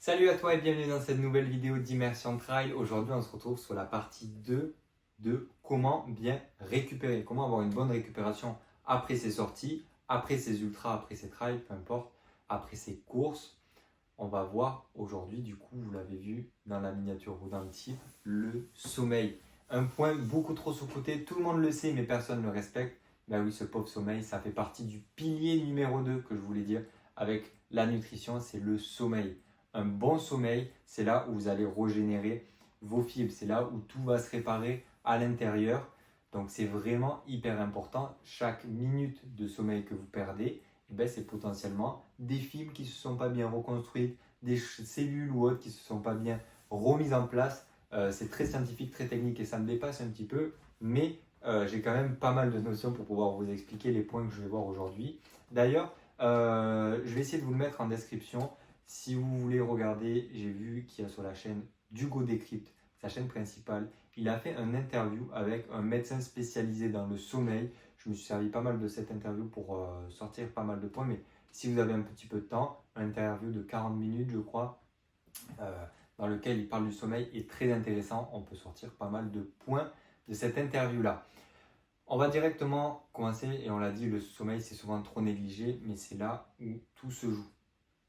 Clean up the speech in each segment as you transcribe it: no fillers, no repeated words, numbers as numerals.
Salut à toi et bienvenue dans cette nouvelle vidéo d'Immersion Trail. Aujourd'hui, on se retrouve sur la partie 2 de comment bien récupérer, comment avoir une bonne récupération après ses sorties, après ses ultras, après ses trails, peu importe, après ses courses. On va voir aujourd'hui, du coup, vous l'avez vu dans la miniature ou dans le titre, le sommeil. Un point beaucoup trop sous-coté, tout le monde le sait mais personne ne le respecte. Ben oui, ce pauvre sommeil, ça fait partie du pilier numéro 2 que je voulais dire avec la nutrition, c'est le sommeil. Un bon sommeil, c'est là où vous allez régénérer vos fibres, c'est là où tout va se réparer à l'intérieur. Donc c'est vraiment hyper important. Chaque minute de sommeil que vous perdez, eh ben, c'est potentiellement des fibres qui ne se sont pas bien reconstruites, des cellules ou autres qui ne se sont pas bien remises en place. C'est très scientifique, très technique et ça me dépasse un petit peu, mais j'ai quand même pas mal de notions pour pouvoir vous expliquer les points que je vais voir aujourd'hui. D'ailleurs, je vais essayer de vous le mettre en description. Si vous voulez regarder, j'ai vu qu'il y a sur la chaîne d'Hugo Décrypte, sa chaîne principale, il a fait un interview avec un médecin spécialisé dans le sommeil. Je me suis servi pas mal de cette interview pour sortir pas mal de points, mais si vous avez un petit peu de temps, une interview de 40 minutes, je crois, dans lequel il parle du sommeil est très intéressant. On peut sortir pas mal de points de cette interview-là. On va directement commencer, et on l'a dit, le sommeil c'est souvent trop négligé, mais c'est là où tout se joue.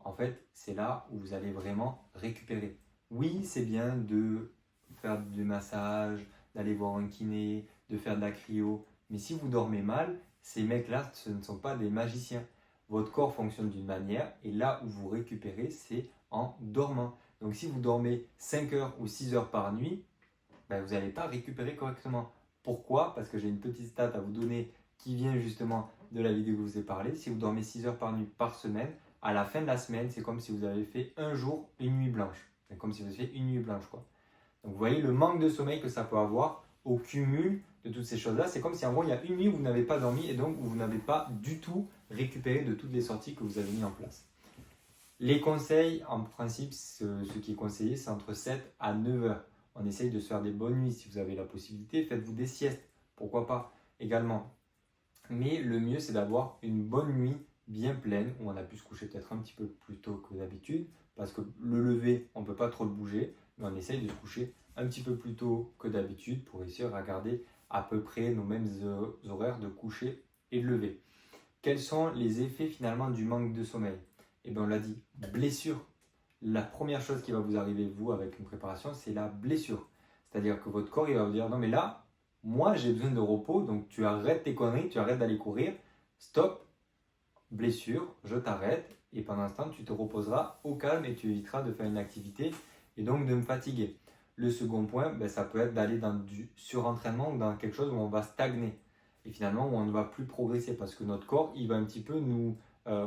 En fait, c'est là où vous allez vraiment récupérer. Oui, c'est bien de faire du massage, d'aller voir un kiné, de faire de la cryo, mais si vous dormez mal, ces mecs-là, ce ne sont pas des magiciens. Votre corps fonctionne d'une manière, et là où vous récupérez, c'est en dormant. Donc si vous dormez 5 heures ou 6 heures par nuit, ben, vous n'allez pas récupérer correctement. Pourquoi? Parce que j'ai une petite stat à vous donner qui vient justement de la vidéo que je vous ai parlé. Si vous dormez 6 heures par nuit par semaine, à la fin de la semaine, c'est comme si vous avez fait un jour, une nuit blanche. C'est comme si vous avez fait une nuit blanche, quoi. Donc vous voyez le manque de sommeil que ça peut avoir au cumul de toutes ces choses-là. C'est comme si en gros il y a une nuit où vous n'avez pas dormi et donc vous n'avez pas du tout récupéré de toutes les sorties que vous avez mis en place. Les conseils, en principe, ce qui est conseillé, c'est entre 7 à 9 heures. On essaye de se faire des bonnes nuits si vous avez la possibilité. Faites-vous des siestes, pourquoi pas également. Mais le mieux, c'est d'avoir une bonne nuit bien pleine, où on a pu se coucher peut-être un petit peu plus tôt que d'habitude, parce que le lever, on ne peut pas trop le bouger, mais on essaye de se coucher un petit peu plus tôt que d'habitude pour réussir à garder à peu près nos mêmes horaires de coucher et de lever. Quels sont les effets finalement du manque de sommeil? Eh bien on l'a dit, blessure. La première chose qui va vous arriver, vous, avec une préparation, c'est la blessure. C'est-à-dire que votre corps, il va vous dire, non mais là, moi j'ai besoin de repos, donc tu arrêtes tes conneries, tu arrêtes d'aller courir, stop, blessure, je t'arrête, et pendant ce temps, tu te reposeras au calme et tu éviteras de faire une activité et donc de me fatiguer. Le second point, ben, ça peut être d'aller dans du surentraînement ou dans quelque chose où on va stagner et finalement où on ne va plus progresser parce que notre corps, il va un petit peu nous...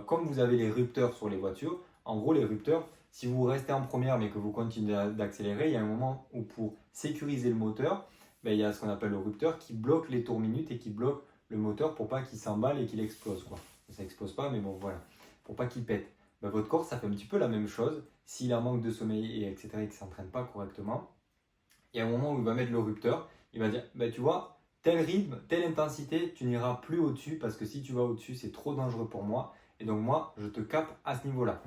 comme vous avez les rupteurs sur les voitures, en gros les rupteurs, si vous restez en première mais que vous continuez d'accélérer, il y a un moment où pour sécuriser le moteur, ben, il y a ce qu'on appelle le rupteur qui bloque les tours minutes et qui bloque le moteur pour pas qu'il s'emballe et qu'il explose, quoi. Ça explose pas, mais bon voilà, pour pas qu'il pète. Ben, votre corps, ça fait un petit peu la même chose. S'il a un manque de sommeil et etc. et qu'il ne s'entraîne pas correctement, il y a un moment où il va mettre le rupteur, il va dire, ben, tu vois, tel rythme, telle intensité, tu n'iras plus au-dessus parce que si tu vas au-dessus, c'est trop dangereux pour moi. Et donc moi, je te capte à ce niveau-là.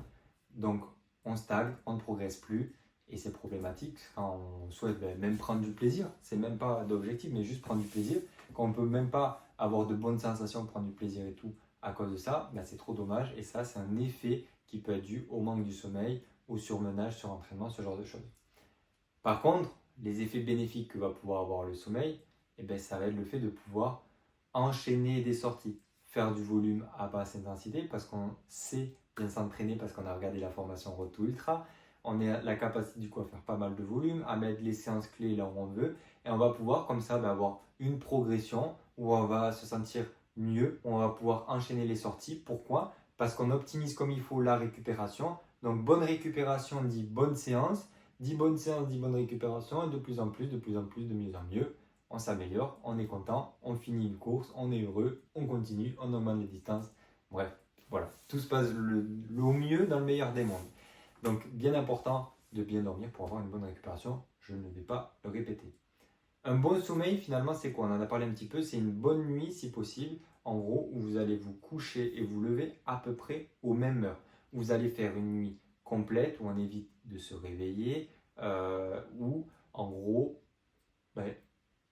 Donc on stagne, on ne progresse plus. Et c'est problématique quand on souhaite même prendre du plaisir. C'est même pas d'objectif, mais juste prendre du plaisir. Quand on ne peut même pas avoir de bonnes sensations, prendre du plaisir et tout à cause de ça, ben c'est trop dommage. Et ça, c'est un effet qui peut être dû au manque du sommeil, au surmenage, surentraînement, ce genre de choses. Par contre, les effets bénéfiques que va pouvoir avoir le sommeil, eh ben, ça va être le fait de pouvoir enchaîner des sorties, faire du volume à basse intensité parce qu'on sait bien s'entraîner, parce qu'on a regardé la formation Road to Ultra, on a la capacité du coup à faire pas mal de volume, à mettre les séances clés là où on veut, et on va pouvoir comme ça avoir une progression où on va se sentir mieux, où on va pouvoir enchaîner les sorties. Pourquoi? Parce qu'on optimise comme il faut la récupération. Donc bonne récupération dit bonne séance, 10 bonnes séances, 10 bonnes récupérations, et de plus en plus, de plus en plus, de mieux en mieux, on s'améliore, on est content, on finit une course, on est heureux, on continue, on augmente les distances. Bref, voilà, tout se passe au mieux dans le meilleur des mondes. Donc, bien important de bien dormir pour avoir une bonne récupération, je ne vais pas le répéter. Un bon sommeil, finalement, c'est quoi? On en a parlé un petit peu, c'est une bonne nuit si possible, en gros, où vous allez vous coucher et vous lever à peu près aux mêmes heures. Vous allez faire une nuit complète, où on évite de se réveiller, où en gros, ben,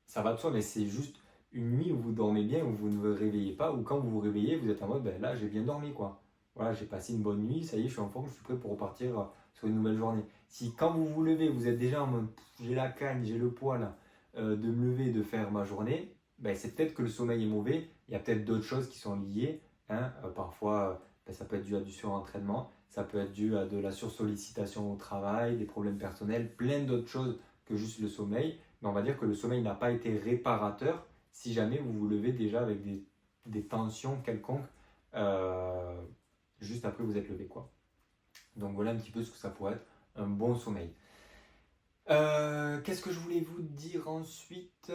ça va de soi, mais c'est juste une nuit où vous dormez bien, où vous ne vous réveillez pas, ou quand vous vous réveillez, vous êtes en mode, ben là, j'ai bien dormi, quoi. Voilà, j'ai passé une bonne nuit, ça y est, je suis en forme, je suis prêt pour repartir sur une nouvelle journée. Si quand vous vous levez, vous êtes déjà en mode, j'ai la canne, j'ai le poil de me lever, de faire ma journée, ben, c'est peut-être que le sommeil est mauvais, il y a peut-être d'autres choses qui sont liées, hein. Parfois, ben, ça peut être dû à du surentraînement, ça peut être dû à de la sursollicitation au travail, des problèmes personnels, plein d'autres choses que juste le sommeil. Mais on va dire que le sommeil n'a pas été réparateur si jamais vous vous levez déjà avec des tensions quelconques euh, juste après vous êtes levé, quoi. Donc voilà un petit peu ce que ça pourrait être un bon sommeil. Qu'est-ce que je voulais vous dire ensuite?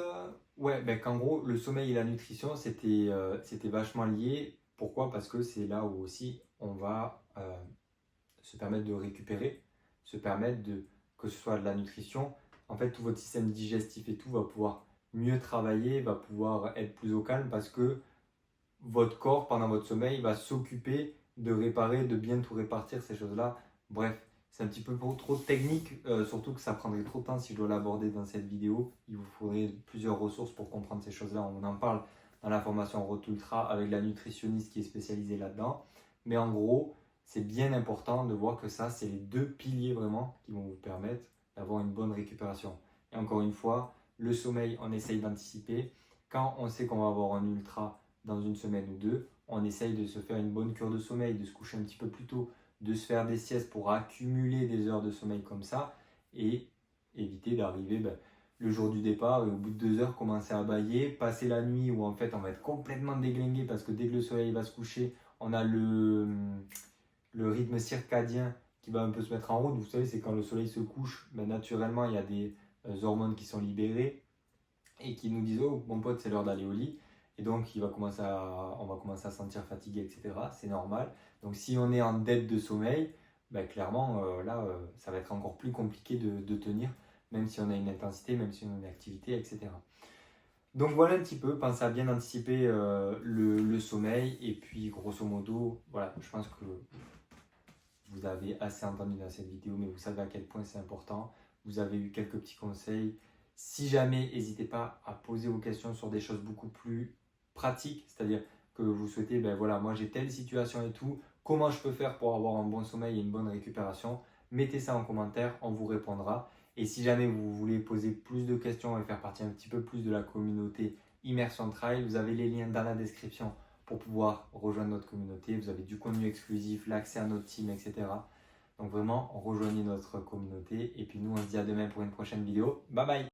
Ouais, ben, qu'en gros, le sommeil et la nutrition, c'était vachement lié. Pourquoi? Parce que c'est là où aussi on va se permettre de récupérer, se permettre de, que ce soit de la nutrition, en fait, tout votre système digestif et tout va pouvoir mieux travailler, va pouvoir être plus au calme parce que votre corps, pendant votre sommeil, va s'occuper de réparer, de bien tout répartir, ces choses-là. Bref, c'est un petit peu trop technique, surtout que ça prendrait trop de temps si je dois l'aborder dans cette vidéo. Il vous faudrait plusieurs ressources pour comprendre ces choses-là. On en parle dans la formation Road Ultra avec la nutritionniste qui est spécialisée là-dedans. Mais en gros, c'est bien important de voir que ça, c'est les deux piliers vraiment qui vont vous permettre d'avoir une bonne récupération. Et encore une fois, le sommeil, on essaye d'anticiper. Quand on sait qu'on va avoir un ultra dans une semaine ou deux, on essaye de se faire une bonne cure de sommeil, de se coucher un petit peu plus tôt, de se faire des siestes pour accumuler des heures de sommeil comme ça et éviter d'arriver le jour du départ et au bout de 2 heures commencer à bâiller, passer la nuit où en fait on va être complètement déglingué parce que dès que le soleil va se coucher, on a le rythme circadien qui va un peu se mettre en route. Vous savez, c'est quand le soleil se couche, naturellement il y a des hormones qui sont libérées et qui nous disent oh mon pote c'est l'heure d'aller au lit et donc on va commencer à se sentir fatigué, etc. C'est normal. Donc si on est en dette de sommeil, clairement là ça va être encore plus compliqué de tenir, même si on a une intensité, même si on a une activité, etc. Donc voilà un petit peu, pensez à bien anticiper le sommeil et puis grosso modo, voilà, je pense que vous avez assez entendu dans cette vidéo, mais vous savez à quel point c'est important. Vous avez eu quelques petits conseils. Si jamais, n'hésitez pas à poser vos questions sur des choses beaucoup plus pratiques, c'est-à-dire que vous souhaitez, voilà, moi j'ai telle situation et tout, comment je peux faire pour avoir un bon sommeil et une bonne récupération? Mettez ça en commentaire, on vous répondra. Et si jamais vous voulez poser plus de questions et faire partie un petit peu plus de la communauté Immersion Trail, vous avez les liens dans la description pour pouvoir rejoindre notre communauté. Vous avez du contenu exclusif, l'accès à notre team, etc. Donc vraiment, rejoignez notre communauté. Et puis nous, on se dit à demain pour une prochaine vidéo. Bye bye!